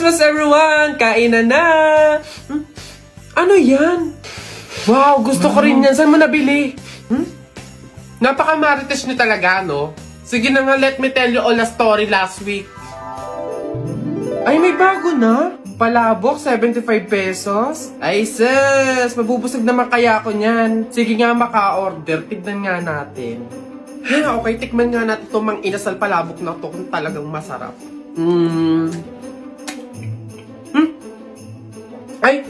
Christmas, everyone! Kainan na! Ano yan? Wow, gusto ko rin yan. Saan mo nabili? Napaka-marites nyo talaga, no? Sige na nga, let me tell you all the story last week. Ay, may bago na? Palabok, 75 pesos? Ay, sis! Mabubusog naman kaya ako niyan. Sige nga, maka-order. Tignan nga natin. Okay, tikman nga natin itong mang inasal palabok na to kung talagang masarap. Ay!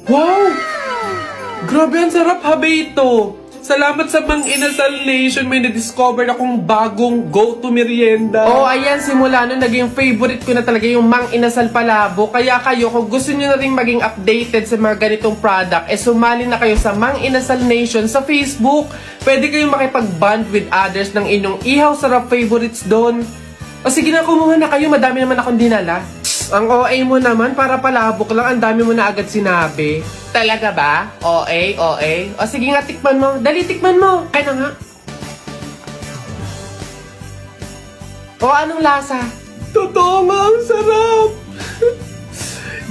Wow! Grabe, ang sarap, habito! Salamat sa Mang Inasal Nation, may na-discover akong bagong go-to merienda. Oh, ayan, simula nun, naging favorite ko na talaga yung Mang Inasal Palabok. Kaya kayo, kung gusto nyo na rin maging updated sa mga ganitong product, sumali na kayo sa Mang Inasal Nation sa Facebook. Pwede kayong makipag-bond with others ng inyong ihaw sarap favorites doon. O sige na, kumuha na kayo, madami naman akong dinala. Ang OA mo naman, para palabok lang, ang dami mo na agad sinabi. Talaga ba? OA? O sige nga, tikman mo. Dali, tikman mo. Kaya na nga. O anong lasa? Totoo nga, ang sarap.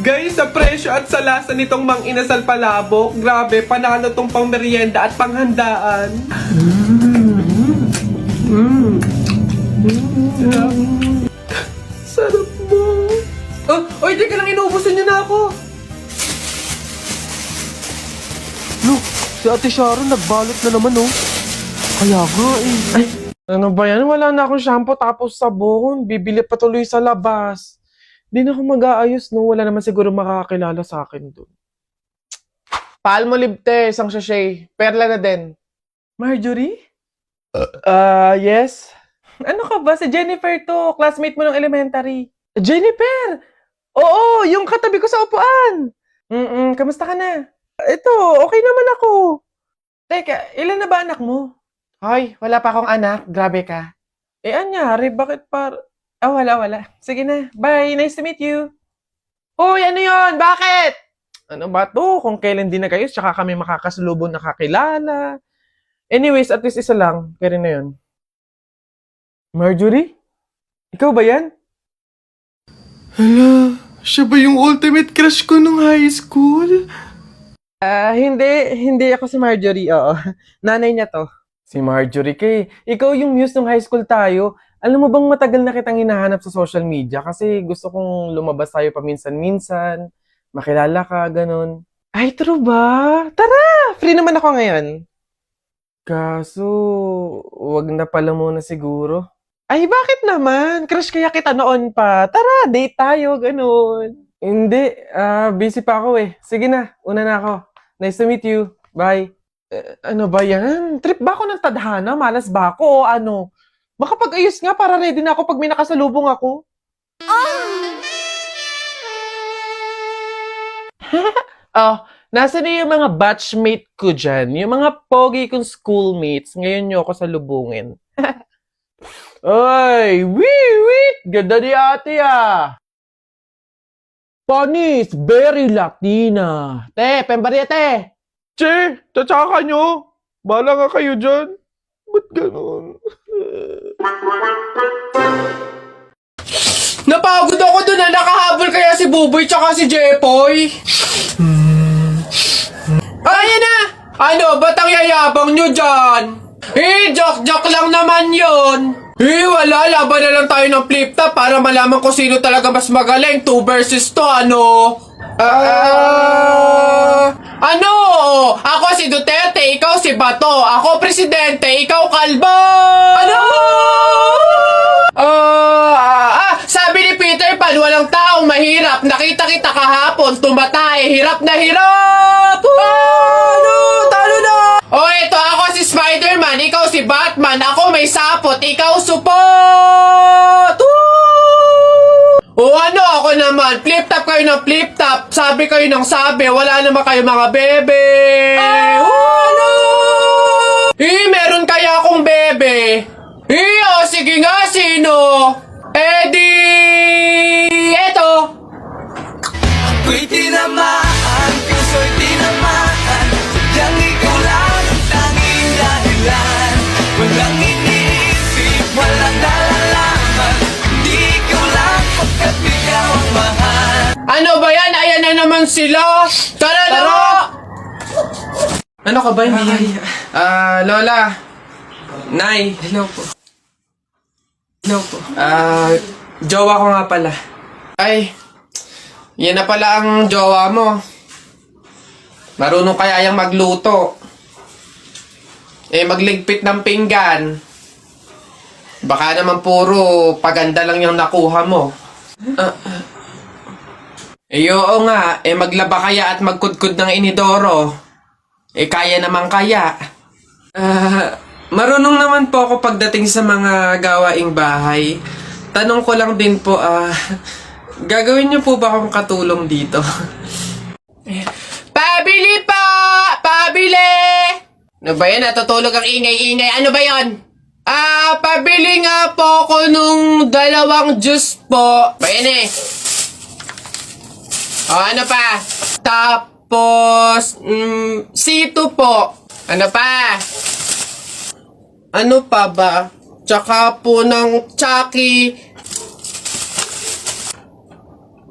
Guys, sa presyo at sa lasa nitong Mang Inasal Palabok, grabe, panalo tong pang merienda at panghandaan. Sarap mo. Oy, di ka lang, inuubusan niyo na ako. Look, si Ate Sharon nagbalot na naman, oh. Kaya nga, eh. Ay, ano ba yan? Wala na akong shampoo tapos sabon. Bibili pa tuloy sa labas. Di na ako mag-aayos, no? Wala naman siguro makakakilala sa akin doon. Palmolive, te, isang sachet. Perla na din. Marjorie? Yes? Ano ka ba? Si Jennifer to. Classmate mo ng elementary. Jennifer! Oo, yung katabi ko sa upuan. Kamusta ka na? Ito, okay naman ako. Teka, ilan na ba anak mo? Hoy, wala pa akong anak. Grabe ka. Anyari, bakit wala. Sige na. Bye, nice to meet you. Hoy, ano yon? Bakit? Ano ba to? Kung kailan din na kayo, tsaka kami makakasalubong nakakilala. Anyways, at least isa lang. Kaya rin na yun. Marjorie? Ikaw ba yan? Hala, siya ba yung ultimate crush ko nung high school? Hindi ako si Marjorie, oo. Nanay niya to. Si Marjorie kay, ikaw yung muse nung high school tayo. Alam mo bang matagal na kitang hinahanap sa social media kasi gusto kong lumabas tayo paminsan-minsan, makilala ka, ganun. Ay, true ba? Tara! Free naman ako ngayon. Kaso, wag na pala muna siguro. Ay, bakit naman? Crush kaya kita noon pa. Tara, date tayo, ganun. Hindi, busy pa ako eh. Sige na, una na ako. Nice to meet you. Bye. Ano ba yan? Trip ba ako ng tadhana? Malas ba ako o ano? Makapag-ayos nga para ready na ako pag may nakasalubong ako. Nasa na yung mga batchmate ko dyan? Yung mga pogi kong schoolmates. Ngayon nyo ako salubungin. Ay, wait! Ganda ni ate ah! Panis, very Latina. Te, pembari te! Che, tatsaka nyo! Bala nga kayo dyan. Ba't ganun? Napagod ako dun na nakahabol kaya si Buboy tsaka si Jepoy. Ayan na! Ano, ba't ang yayabang nyo dyan? Joke lang naman yon. Wala, laban na lang tayo ng flip-top para malaman ko sino talaga mas magaling. 2 versus 2, ano? Ano? Ako si Duterte, ikaw si Bato. Ako presidente, ikaw kalbo. Ano? Sabi ni Peter Pan, walang taong mahirap. Nakita kita kahapon, tumatay, hirap na hirap. Ano? Talo na. Ito ako si Spider-Man, ikaw si Batman. Ako may sapot, ikaw supot. Ano ako naman? Flip-top kayo ng flip-top. Sabi kayo ng sabi. Wala naman kayo mga bebe. Ano? Meron kaya akong bebe. Sige nga, sino? Eto. Ako'y tinamaan, puso'y tinamaan. Sadyang ikaw lang ang tanging dahilan. Walang iniisip, walang nalalaman. Di ikaw lang pagkat ikaw ang mahal. naman sila! Tara na! Ano ka ba? Hindi. Lola. Nay. Hello po. Hello po. Jowa ko nga pala. Ay, yan na pala ang jowa mo. Marunong kaya yung magluto. Magligpit ng pinggan. Baka naman puro paganda lang yung nakuha mo. Oo nga, maglaba kaya at magkudkod ng inidoro. Kaya naman kaya. Marunong naman po ako pagdating sa mga gawaing bahay. Tanong ko lang din po, gagawin niyo po ba akong katulong dito? Pabili po! Pabili! Ano ba yan? Natutulog ang ingay-ingay. Ano ba yon? Pabili nga po ako nung 2 juice po. Ba yan ano pa? Tapos, sito po. Ano pa? Ano pa ba? Tsaka po ng Chucky.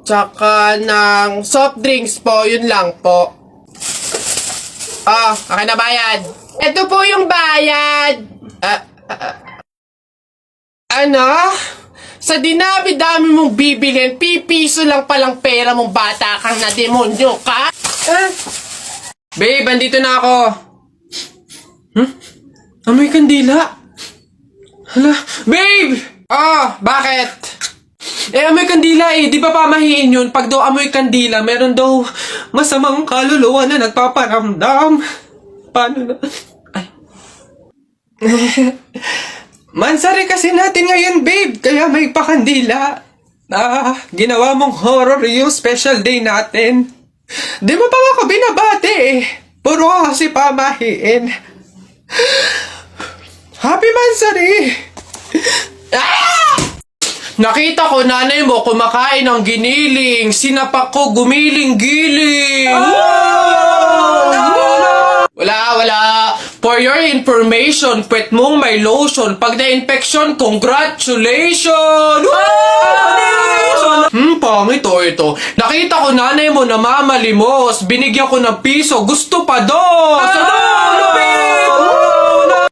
Tsaka ng soft drinks po. Yun lang po. Akin na bayad. Ito po yung bayad. Ano? Sa dinabi-dami mong bibilin, pipiso lang palang pera mong bata kang na demonyo ka? Babe, andito na ako. Amoy kandila. Hala, babe! Bakit? Amoy kandila di ba pamahiin yun? Pag daw amoy kandila, meron daw masamang kaluluwa na nagpaparamdam. Paano na? Ay. Mansari kasi natin ngayon, babe. Kaya may pakandila. Ginawa mong horror yung special day natin. Di mo pa ako binabati Puro ka kasi pamahiin. Happy Mansari! Nakita ko nanay mo kumakain ng giniling. Sinapak ko gumiling-giling. Wala. For your information, pwet mong may lotion. Pag na-infection, congratulations! Pangit ito. Nakita ko nanay mo namamalimos. Binigyan ko ng piso. Gusto pa doon!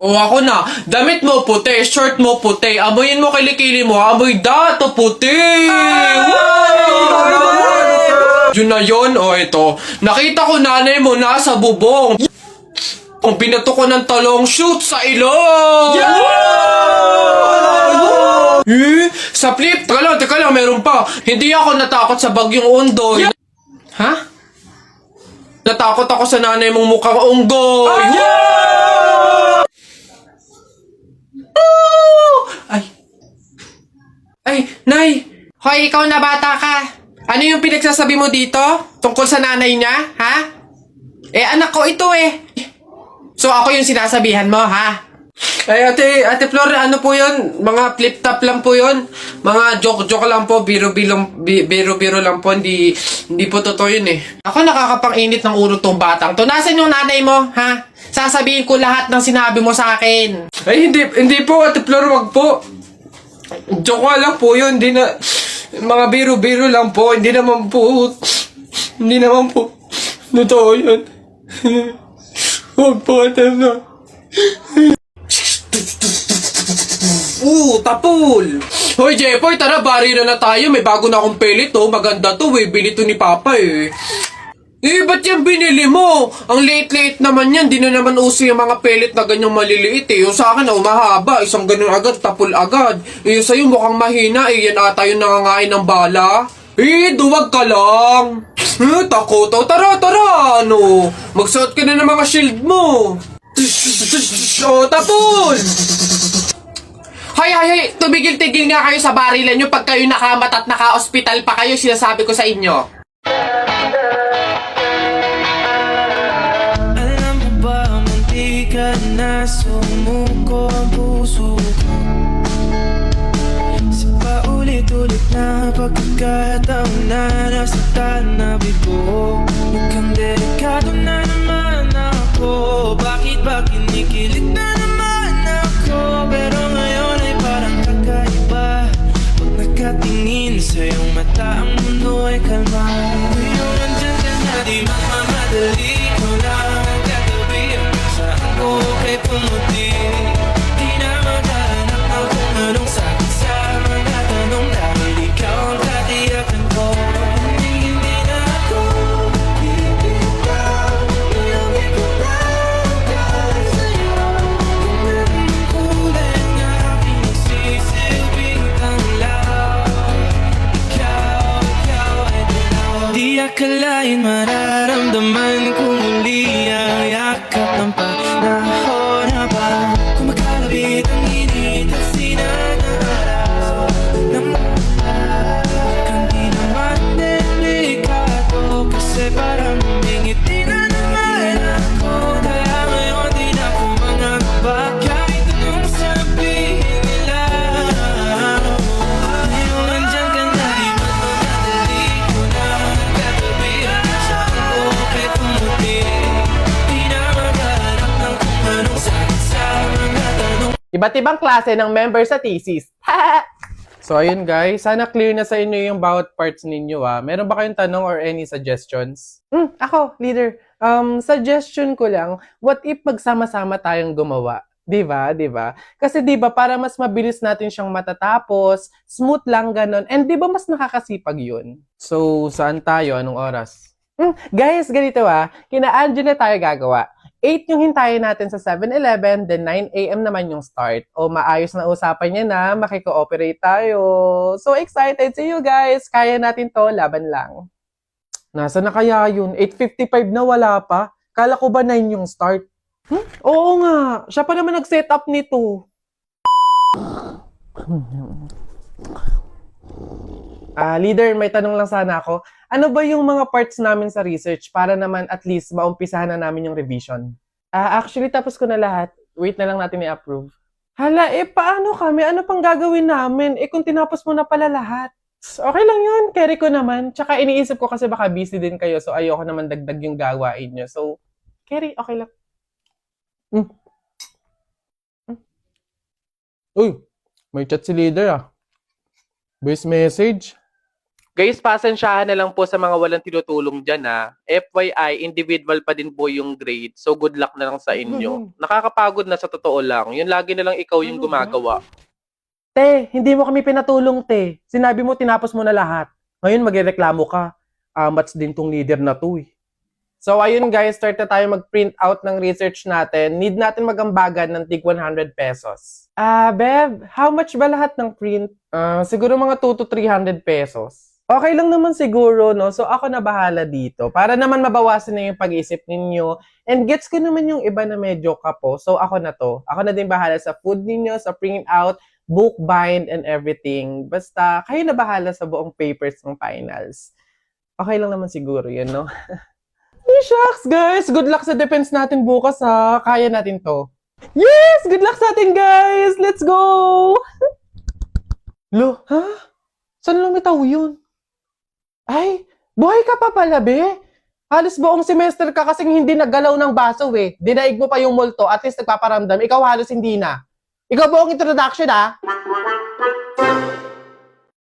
Ako na. Damit mo puti, shirt mo puti. Amoyin mo kilikili mo. Amoy dato puti! Yun na yun, ito. Nakita ko nanay mo nasa bubong. Kung binato ko ng talong, shoot sa ilong! Sa flip, teka lang, meron pa. Hindi ako natakot sa bagyong Ondoy. Ha? Natakot ako sa nanay mong mukhang unggoy. Ay, Nay! Hoy, ikaw na bata ka. Ano yung pinagsasabi mo dito? Tungkol sa nanay niya, ha? Anak ko ito So, ako yung sinasabihan mo, ha? Ay, Ate Flor, ano po yun? Mga flip-top lang po yun. Mga joke-joke lang po. Biro-biro lang po. Hindi po totoo yun Ako nakakapang-init ng ulo tong batang to. Nasaan yung nanay mo, ha? Sasabihin ko lahat ng sinabi mo sa akin. Ay, hindi po, Ate Flor, wag po. Joke lang po yun. Hindi na... Mga biro-biro lang po. Hindi naman po... Totoo yun. Huwag po, Ate Flor. Tapol! Hoy, Jepoy, tara, bari na tayo. May bago na akong pelit, Maganda to, Bili to ni Papa, ba't yan binili mo? Ang late-late naman yan. Di na naman uso yung mga pelit na ganyang maliliit, Yung sa akin, mahaba. Isang ganun agad, tapol agad. Yung sa'yo mukhang mahina, Yan ata yung nangangain ng bala. Duwag ka lang. Takot. Tara. Ano? Magsuot ka na ng mga shield mo. Tapol! Hay, tumigil-tigil nga kayo sa barilan nyo pag kayo nakamat at naka-hospital pa kayo, sinasabi ko sa inyo. Alam mo ba, munti ka na sumuko ang puso ko. Sa paulit-ulit na pagkakataon na nasaktan na bigo. Mukhang delikado na naman ako. Bakit ba kinikilig na naman ako? Pero ngayon ay parang kakaiba. Pag nakatingin sa iyong mata, ang mundo ay kalma. Ngayon andyan ka pumuti. Di na maghanap na kung anong sagot sa mga tanong, dahil ikaw ang katiyakan ko. Hindi na ako bibitaw, iyong ipaglaban dahil sa'yo. Kung meron ang kulay na pinagsisilbing tanglaw, ikaw ay dilaw. Di akalain mararamdaman ko muli ang yakap ng panahon habang kumakalapit ang init at sinanaraw ng kang di naman delikado, kasi parang humingiti na naman ako. Kaya ngayon di na ako mangamba kahit anong sabihin nila. Ngayon nandyan ka na, di man mamadali ko na katabi ang siyang okay pumuti. Di na maghanap ng kung anong sagot sa mga tanong. Iba't ibang klase ng member sa thesis. So, ayun guys. Sana clear na sa inyo yung bawat parts ninyo Meron ba kayong tanong or any suggestions? Ako, leader. Suggestion ko lang, what if magsama-sama tayong gumawa? Diba? Diba? Kasi diba, para mas mabilis natin siyang matatapos, smooth lang ganon, and diba mas nakakasipag yun? So, saan tayo? Anong oras? Guys, ganito kina Angela tayo gagawa. 8 yung hintayin natin sa 7-Eleven, then 9 a.m. naman yung start. O maayos na usapan niya na, makiko-operate tayo. So excited! See you guys! Kaya natin to, laban lang. Nasa na kaya yun? 8:55 na wala pa? Kala ko ba 9 yung start? Oo nga, siya pa naman nag-set up nito. Leader, may tanong lang sana ako. Ano ba yung mga parts namin sa research para naman at least maumpisahan na namin yung revision? Actually, tapos ko na lahat. Wait na lang natin i-approve. Hala, paano kami? Ano pang gagawin namin? Kung tinapos mo na pala lahat. Okay lang yun, carry ko naman. Tsaka iniisip ko kasi baka busy din kayo, so ayoko naman dagdag yung gawain nyo. So, carry, okay lang. Uy, may chat si leader Voice message. Guys, pasensyahan na lang po sa mga walang tinutulong dyan FYI, individual pa din po yung grade. So, good luck na lang sa inyo. Nakakapagod na sa totoo lang. Yun lagi na lang ikaw yung gumagawa. Te, hindi mo kami pinatulong, te. Sinabi mo tinapos mo na lahat. Ngayon magreklamo ka. Amats din tong leader na to So, ayun guys, start na tayo mag-print out ng research natin. Need natin magambagan ng tig 100 pesos. Beb, how much ba lahat ng print? Siguro mga 2 to 300 pesos. Okay lang naman siguro, no? So, ako na bahala dito. Para naman mabawasan na yung pag-iisip ninyo. And gets ko naman yung iba na medyo kapo. So, ako na to. Ako na din bahala sa food ninyo, sa print out, book bind, and everything. Basta, kayo na bahala sa buong papers ng finals. Okay lang naman siguro yun, no? Hey, shucks, guys! Good luck sa defense natin bukas, Kaya natin to. Yes! Good luck sa atin, guys! Let's go! Lo, Saan lumitaw yun? Ay, buhay ka pa pala, be. Halos buong semester ka kasing hindi naggalaw ng baso, Dinaig mo pa yung multo, at least nagpaparamdam. Ikaw halos hindi na. Ikaw buong introduction,